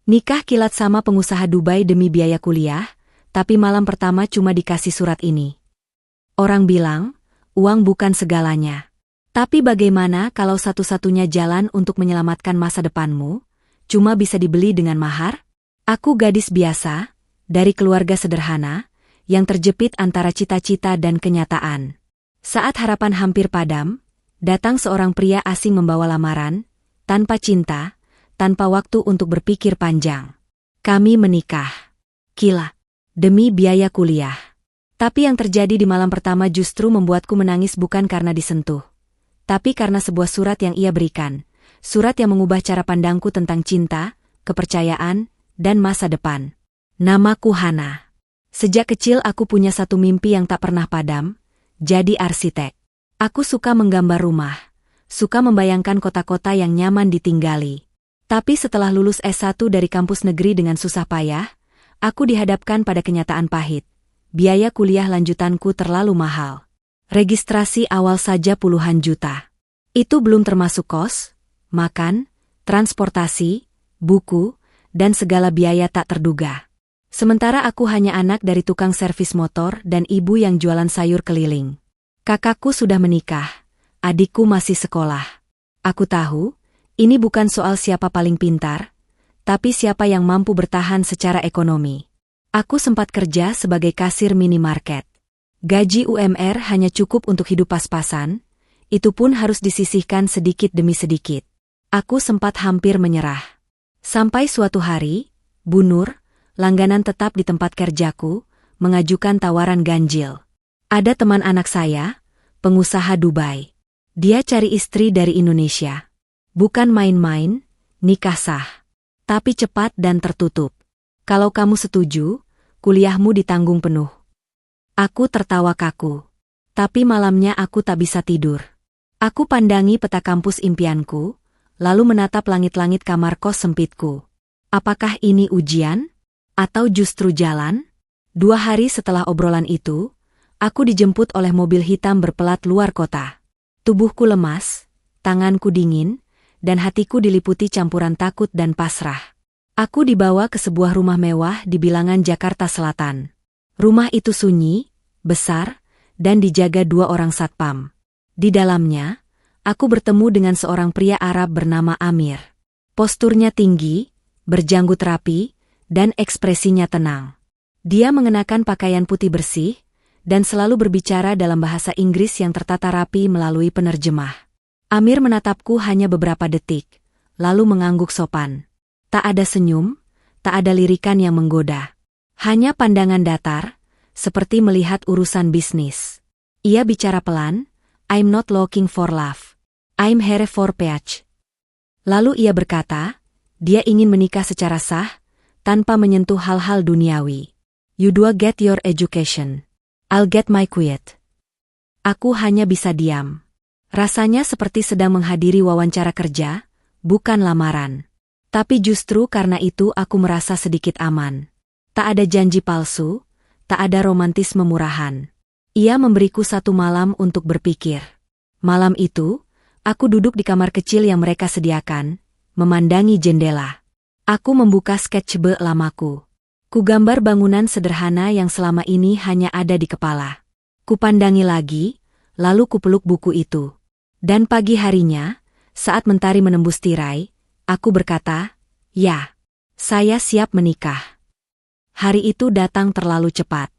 Nikah kilat sama pengusaha Dubai demi biaya kuliah, tapi malam pertama cuma dikasih surat ini. Orang bilang, uang bukan segalanya. Tapi bagaimana kalau satu-satunya jalan untuk menyelamatkan masa depanmu, cuma bisa dibeli dengan mahar? Aku gadis biasa, dari keluarga sederhana, yang terjepit antara cita-cita dan kenyataan. Saat harapan hampir padam, datang seorang pria asing membawa lamaran, tanpa cinta, tanpa waktu untuk berpikir panjang. Kami menikah. Kilat. Demi biaya kuliah. Tapi yang terjadi di malam pertama justru membuatku menangis bukan karena disentuh. Tapi karena sebuah surat yang ia berikan. Surat yang mengubah cara pandangku tentang cinta, kepercayaan, dan masa depan. Namaku Hana. Sejak kecil aku punya satu mimpi yang tak pernah padam, jadi arsitek. Aku suka menggambar rumah, suka membayangkan kota-kota yang nyaman ditinggali. Tapi setelah lulus S1 dari kampus negeri dengan susah payah, aku dihadapkan pada kenyataan pahit. Biaya kuliah lanjutanku terlalu mahal. Registrasi awal saja puluhan juta. Itu belum termasuk kos, makan, transportasi, buku, dan segala biaya tak terduga. Sementara aku hanya anak dari tukang servis motor dan ibu yang jualan sayur keliling. Kakakku sudah menikah, adikku masih sekolah. Aku tahu, ini bukan soal siapa paling pintar, tapi siapa yang mampu bertahan secara ekonomi. Aku sempat kerja sebagai kasir minimarket. Gaji UMR hanya cukup untuk hidup pas-pasan, itu pun harus disisihkan sedikit demi sedikit. Aku sempat hampir menyerah. Sampai suatu hari, Bu Nur, langganan tetap di tempat kerjaku, mengajukan tawaran ganjil. Ada teman anak saya, pengusaha Dubai. Dia cari istri dari Indonesia. Bukan main-main, nikah sah. Tapi cepat dan tertutup. Kalau kamu setuju, kuliahmu ditanggung penuh. Aku tertawa kaku. Tapi malamnya aku tak bisa tidur. Aku pandangi peta kampus impianku, lalu menatap langit-langit kamar kos sempitku. Apakah ini ujian? Atau justru jalan? 2 hari setelah obrolan itu, aku dijemput oleh mobil hitam berpelat luar kota. Tubuhku lemas, tanganku dingin, dan hatiku diliputi campuran takut dan pasrah. Aku dibawa ke sebuah rumah mewah di bilangan Jakarta Selatan. Rumah itu sunyi, besar, dan dijaga 2 orang satpam. Di dalamnya, aku bertemu dengan seorang pria Arab bernama Amir. Posturnya tinggi, berjanggut rapi, dan ekspresinya tenang. Dia mengenakan pakaian putih bersih, dan selalu berbicara dalam bahasa Inggris yang tertata rapi melalui penerjemah. Amir menatapku hanya beberapa detik, lalu mengangguk sopan. Tak ada senyum, tak ada lirikan yang menggoda. Hanya pandangan datar, seperti melihat urusan bisnis. Ia bicara pelan, "I'm not looking for love. I'm here for peace." Lalu ia berkata, dia ingin menikah secara sah, tanpa menyentuh hal-hal duniawi. "You do get your education. I'll get my quiet." Aku hanya bisa diam. Rasanya seperti sedang menghadiri wawancara kerja, bukan lamaran. Tapi justru karena itu aku merasa sedikit aman. Tak ada janji palsu, tak ada romantisme murahan. Ia memberiku 1 malam untuk berpikir. Malam itu, aku duduk di kamar kecil yang mereka sediakan, memandangi jendela. Aku membuka sketchbook lamaku. Kugambar bangunan sederhana yang selama ini hanya ada di kepala. Kupandangi lagi, lalu kupeluk buku itu. Dan pagi harinya, saat mentari menembus tirai, aku berkata, "Ya, saya siap menikah." Hari itu datang terlalu cepat.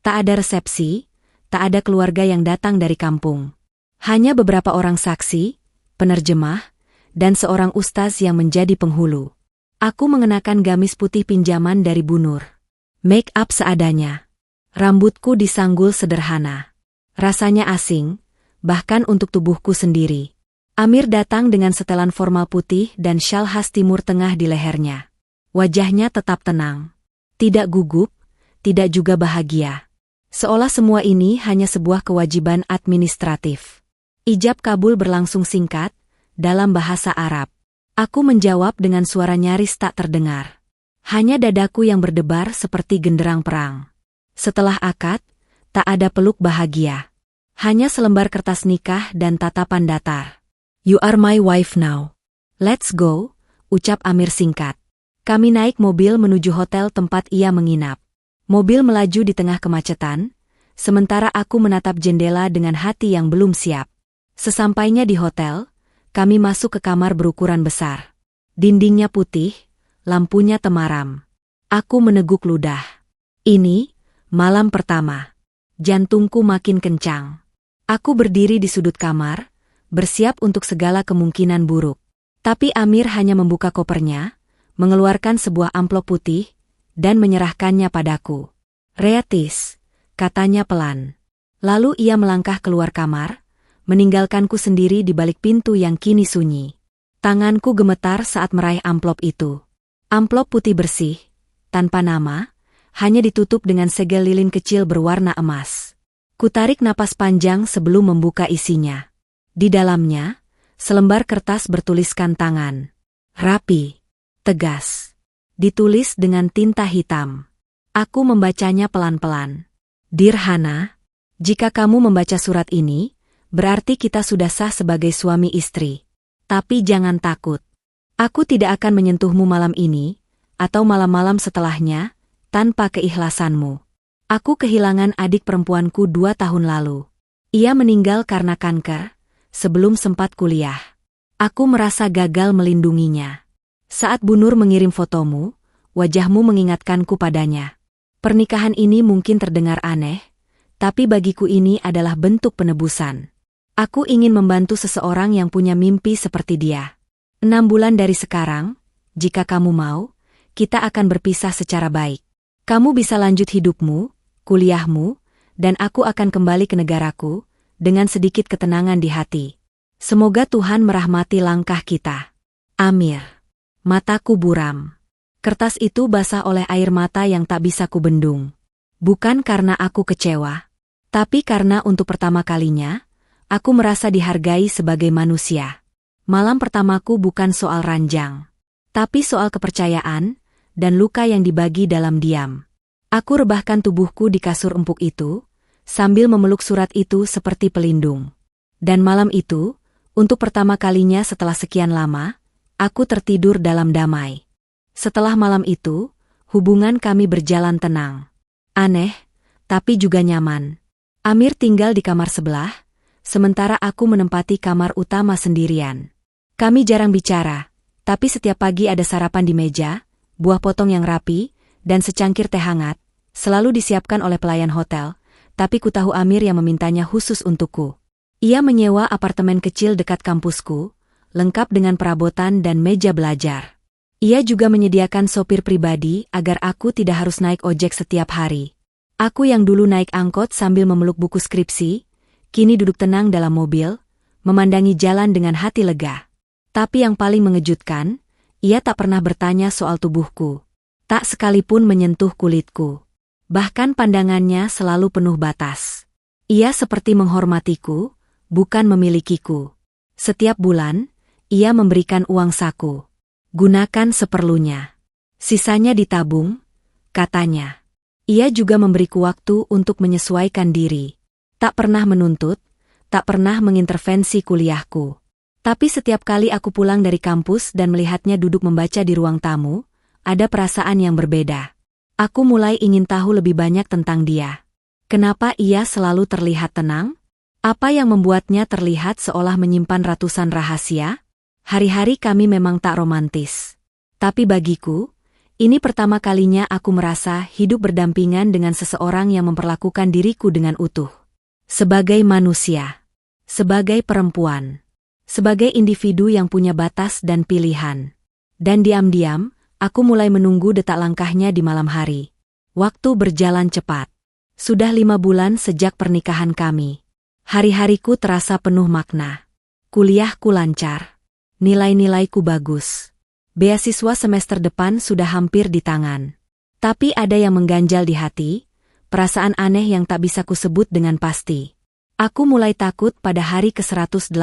Tak ada resepsi, tak ada keluarga yang datang dari kampung. Hanya beberapa orang saksi, penerjemah, dan seorang ustaz yang menjadi penghulu. Aku mengenakan gamis putih pinjaman dari Bu Nur. Make up seadanya. Rambutku disanggul sederhana. Rasanya asing, bahkan untuk tubuhku sendiri. Amir datang dengan setelan formal putih dan syal khas Timur Tengah di lehernya. Wajahnya tetap tenang. Tidak gugup, tidak juga bahagia. Seolah semua ini hanya sebuah kewajiban administratif. Ijab kabul berlangsung singkat, dalam bahasa Arab. Aku menjawab dengan suara nyaris tak terdengar. Hanya dadaku yang berdebar seperti genderang perang. Setelah akad, tak ada peluk bahagia. Hanya selembar kertas nikah dan tatapan datar. "You are my wife now. Let's go," ucap Amir singkat. Kami naik mobil menuju hotel tempat ia menginap. Mobil melaju di tengah kemacetan, sementara aku menatap jendela dengan hati yang belum siap. Sesampainya di hotel, kami masuk ke kamar berukuran besar. Dindingnya putih, lampunya temaram. Aku meneguk ludah. Ini, malam pertama. Jantungku makin kencang. Aku berdiri di sudut kamar, bersiap untuk segala kemungkinan buruk. Tapi Amir hanya membuka kopernya, mengeluarkan sebuah amplop putih, dan menyerahkannya padaku. "Reatis," katanya pelan. Lalu ia melangkah keluar kamar, meninggalkanku sendiri di balik pintu yang kini sunyi. Tanganku gemetar saat meraih amplop itu. Amplop putih bersih, tanpa nama, hanya ditutup dengan segel lilin kecil berwarna emas. Kutarik napas panjang sebelum membuka isinya. Di dalamnya, selembar kertas bertuliskan tangan. Rapi, tegas. Ditulis dengan tinta hitam. Aku membacanya pelan-pelan. "Dear Hana, jika kamu membaca surat ini, berarti kita sudah sah sebagai suami istri. Tapi jangan takut. Aku tidak akan menyentuhmu malam ini, atau malam-malam setelahnya, tanpa keikhlasanmu. Aku kehilangan adik perempuanku 2 tahun lalu. Ia meninggal karena kanker, sebelum sempat kuliah. Aku merasa gagal melindunginya. Saat Bu Nur mengirim fotomu, wajahmu mengingatkanku padanya. Pernikahan ini mungkin terdengar aneh, tapi bagiku ini adalah bentuk penebusan. Aku ingin membantu seseorang yang punya mimpi seperti dia. 6 bulan dari sekarang, jika kamu mau, kita akan berpisah secara baik. Kamu bisa lanjut hidupmu, kuliahmu, dan aku akan kembali ke negaraku, dengan sedikit ketenangan di hati. Semoga Tuhan merahmati langkah kita. Amir." Mataku buram. Kertas itu basah oleh air mata yang tak bisa kubendung. Bukan karena aku kecewa, tapi karena untuk pertama kalinya, aku merasa dihargai sebagai manusia. Malam pertamaku bukan soal ranjang, tapi soal kepercayaan dan luka yang dibagi dalam diam. Aku rebahkan tubuhku di kasur empuk itu, sambil memeluk surat itu seperti pelindung. Dan malam itu, untuk pertama kalinya setelah sekian lama, aku tertidur dalam damai. Setelah malam itu, hubungan kami berjalan tenang. Aneh, tapi juga nyaman. Amir tinggal di kamar sebelah, sementara aku menempati kamar utama sendirian. Kami jarang bicara, tapi setiap pagi ada sarapan di meja, buah potong yang rapi, dan secangkir teh hangat, selalu disiapkan oleh pelayan hotel, tapi ku tahu Amir yang memintanya khusus untukku. Ia menyewa apartemen kecil dekat kampusku, lengkap dengan perabotan dan meja belajar. Ia juga menyediakan sopir pribadi agar aku tidak harus naik ojek setiap hari. Aku yang dulu naik angkot sambil memeluk buku skripsi, kini duduk tenang dalam mobil, memandangi jalan dengan hati lega. Tapi yang paling mengejutkan, ia tak pernah bertanya soal tubuhku. Tak sekalipun menyentuh kulitku. Bahkan pandangannya selalu penuh batas. Ia seperti menghormatiku, bukan memilikiku. Setiap bulan, ia memberikan uang saku. "Gunakan seperlunya. Sisanya ditabung," katanya. Ia juga memberiku waktu untuk menyesuaikan diri. Tak pernah menuntut, tak pernah mengintervensi kuliahku. Tapi setiap kali aku pulang dari kampus dan melihatnya duduk membaca di ruang tamu, ada perasaan yang berbeda. Aku mulai ingin tahu lebih banyak tentang dia. Kenapa ia selalu terlihat tenang? Apa yang membuatnya terlihat seolah menyimpan ratusan rahasia? Hari-hari kami memang tak romantis. Tapi bagiku, ini pertama kalinya aku merasa hidup berdampingan dengan seseorang yang memperlakukan diriku dengan utuh. Sebagai manusia. Sebagai perempuan. Sebagai individu yang punya batas dan pilihan. Dan diam-diam, aku mulai menunggu detak langkahnya di malam hari. Waktu berjalan cepat. Sudah 5 bulan sejak pernikahan kami. Hari-hariku terasa penuh makna. Kuliahku lancar. Nilai-nilaiku bagus. Beasiswa semester depan sudah hampir di tangan. Tapi ada yang mengganjal di hati, perasaan aneh yang tak bisa kusebut dengan pasti. Aku mulai takut pada hari ke-180.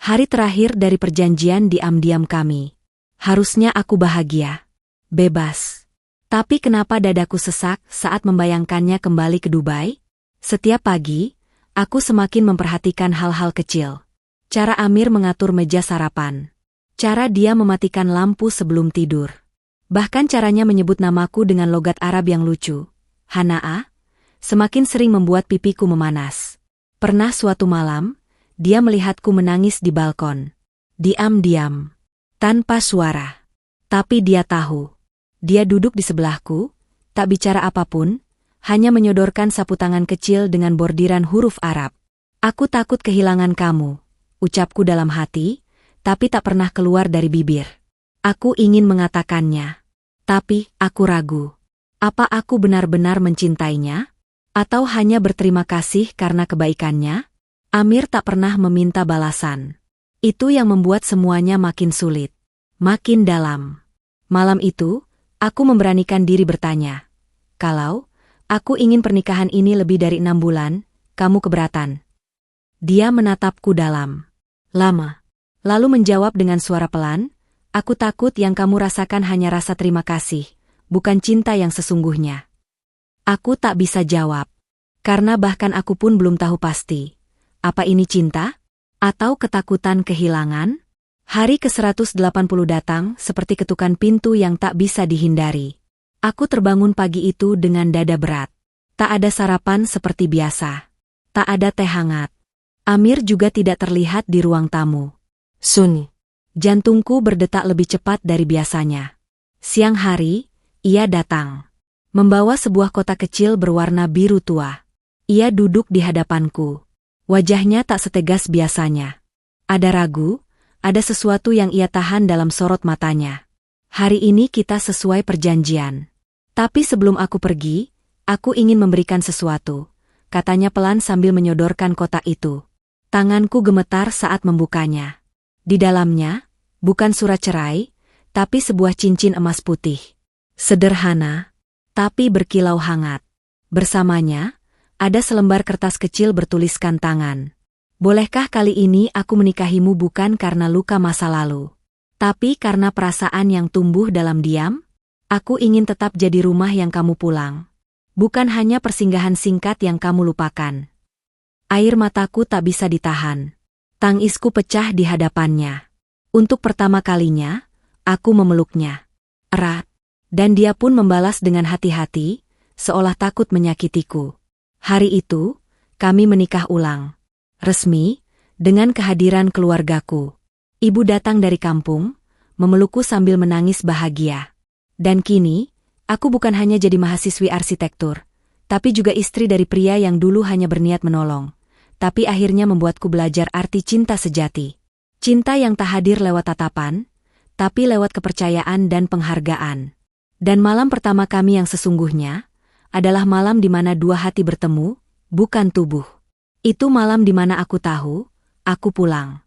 Hari terakhir dari perjanjian diam-diam kami. Harusnya aku bahagia. Bebas. Tapi kenapa dadaku sesak saat membayangkannya kembali ke Dubai? Setiap pagi, aku semakin memperhatikan hal-hal kecil. Cara Amir mengatur meja sarapan. Cara dia mematikan lampu sebelum tidur. Bahkan caranya menyebut namaku dengan logat Arab yang lucu, Hana'a, semakin sering membuat pipiku memanas. Pernah suatu malam, dia melihatku menangis di balkon. Diam-diam, tanpa suara. Tapi dia tahu. Dia duduk di sebelahku, tak bicara apapun, hanya menyodorkan sapu tangan kecil dengan bordiran huruf Arab. Aku takut kehilangan kamu, ucapku dalam hati, tapi tak pernah keluar dari bibir. Aku ingin mengatakannya, tapi aku ragu. Apa aku benar-benar mencintainya? Atau hanya berterima kasih karena kebaikannya? Amir tak pernah meminta balasan. Itu yang membuat semuanya makin sulit, makin dalam. Malam itu, aku memberanikan diri bertanya, kalau aku ingin pernikahan ini lebih dari 6 bulan, kamu keberatan? Dia menatapku dalam, lama. Lalu menjawab dengan suara pelan, aku takut yang kamu rasakan hanya rasa terima kasih, bukan cinta yang sesungguhnya. Aku tak bisa jawab. Karena bahkan aku pun belum tahu pasti. Apa ini cinta? Atau ketakutan kehilangan? Hari ke-180 datang seperti ketukan pintu yang tak bisa dihindari. Aku terbangun pagi itu dengan dada berat. Tak ada sarapan seperti biasa. Tak ada teh hangat. Amir juga tidak terlihat di ruang tamu. Sunyi. Jantungku berdetak lebih cepat dari biasanya. Siang hari, ia datang. Membawa sebuah kotak kecil berwarna biru tua. Ia duduk di hadapanku. Wajahnya tak setegas biasanya. Ada ragu, ada sesuatu yang ia tahan dalam sorot matanya. Hari ini kita sesuai perjanjian. Tapi sebelum aku pergi, aku ingin memberikan sesuatu, katanya pelan sambil menyodorkan kotak itu. Tanganku gemetar saat membukanya. Di dalamnya, bukan surat cerai, tapi sebuah cincin emas putih. Sederhana, tapi berkilau hangat. Bersamanya, ada selembar kertas kecil bertuliskan tangan. Bolehkah kali ini aku menikahimu bukan karena luka masa lalu, tapi karena perasaan yang tumbuh dalam diam? Aku ingin tetap jadi rumah yang kamu pulang. Bukan hanya persinggahan singkat yang kamu lupakan. Air mataku tak bisa ditahan. Tangisku pecah di hadapannya. Untuk pertama kalinya, aku memeluknya. Erat. Dan dia pun membalas dengan hati-hati, seolah takut menyakitiku. Hari itu, kami menikah ulang. Resmi, dengan kehadiran keluargaku. Ibu datang dari kampung, memelukku sambil menangis bahagia. Dan kini, aku bukan hanya jadi mahasiswi arsitektur, tapi juga istri dari pria yang dulu hanya berniat menolong. Tapi akhirnya membuatku belajar arti cinta sejati. Cinta yang tak hadir lewat tatapan, tapi lewat kepercayaan dan penghargaan. Dan malam pertama kami yang sesungguhnya, adalah malam di mana dua hati bertemu, bukan tubuh. Itu malam di mana aku tahu, aku pulang.